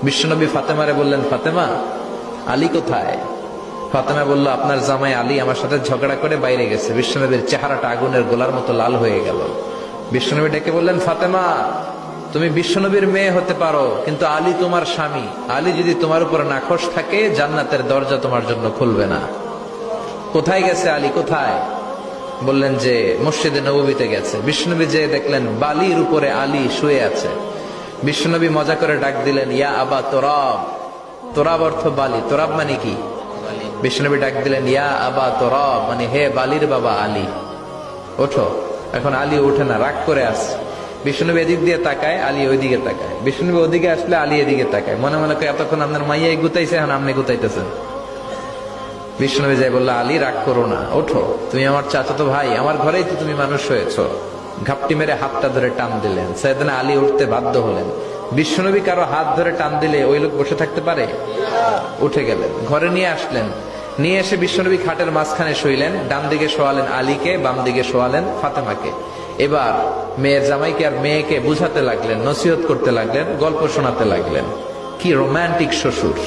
বিশ্বনবী ফাতেমারে বললেন, ফাতেমা, আলী কোথায়? ফাতেমা বলল, আপনার জামাই আলী আমার সাথে ঝগড়া করে বাইরে গেছে। বিশ্বনবীর চেহারাটা আগুনের গোলার মতো লাল হয়ে গেল। বিশ্বনবী ডেকে বললেন, ফাতেমা, তুমি বিশ্বনবীর মেয়ে হতে পারো, কিন্তু আলী তোমার স্বামী। আলী যদি তোমার উপর নাখোশ থাকে, জান্নাতের দরজা তোমার জন্য খুলবে না। কোথায় গেছে আলী, কোথায়? বললেন যে মসজিদে নববীতে গেছে। বিশ্বনবী যে দেখলেন বালির উপরে আলী শুয়ে আছে। বিশ্বনবী মজা করে ডাক দিলেন, ইয়া আবা তোরাব। তোরাব অর্থ বালি, তোরাব মানে কি? বিশ্বনবী ডাক দিলেন, ইয়া আবা তোরাব, মানে হে বালির বাবা আলী, ওঠো। এখন আলী ওঠে না, রাগ করে আসছে। বিশ্বনবী এদিক দিয়ে তাকায়, আলী ওইদিকে তাকায়। বিশ্বনবী ওদিকে আসলে আলী এদিকে তাকায়। মনে মনে করে এতক্ষণ আপনার মাইয়াই গুতাইছে, এখন আপনি গুতাইতেছেন। বিশ্বনবী যাই বললো, আলী রাগ করো না, ওঠো, তুমি আমার চাচাতো ভাই, আমার ঘরেই তো তুমি মানুষ হয়েছো। ঘাপটি মেরে হাতটা ধরে টান দিলেন। সাইয়েদনা আলী উঠতে বাধ্য হলেন। বিশ্বনবী কারো হাত ধরে টান দিলে ওই লোক বসে থাকতে পারে? উঠে গেলেন, ঘরে নিয়ে আসলেন। নিয়ে এসে বিশ্বনবী খাটের মাঝখানে শুইলেন। ডান দিকে শোয়ালেন আলীকে, বাম দিকে শোয়ালেন ফাতেমাকে। এবার মেয়ের জামাইকে আর মেয়েকে বুঝাতে লাগলেন, নসিহত করতে লাগলেন, গল্প শোনাতে লাগলেন। কি রোমান্টিক শ্বশুর!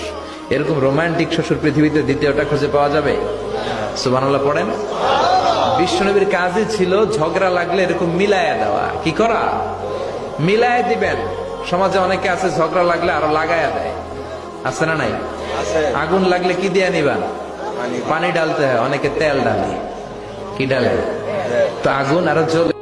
এরকম রোমান্টিক শ্বশুর পৃথিবীতে দ্বিতীয়টা খুঁজে পাওয়া যাবে? সুবহানাল্লাহ পড়েন। বিশ্বনবীর কাজই ছিল ঝগড়া লাগলে এরকম মিলায়া দেওয়া। কি করা? মিলায়া দিবেন। সমাজে অনেকে আছে ঝগড়া লাগলে আরো লাগায়া দেয়, আছে না নাই? আগুন লাগলে কি দিয়ে নিবান? পানি ঢালতে হয়, অনেকে তেল ঢালে। কি ঢালে? তো আগুন আরো জ্বলে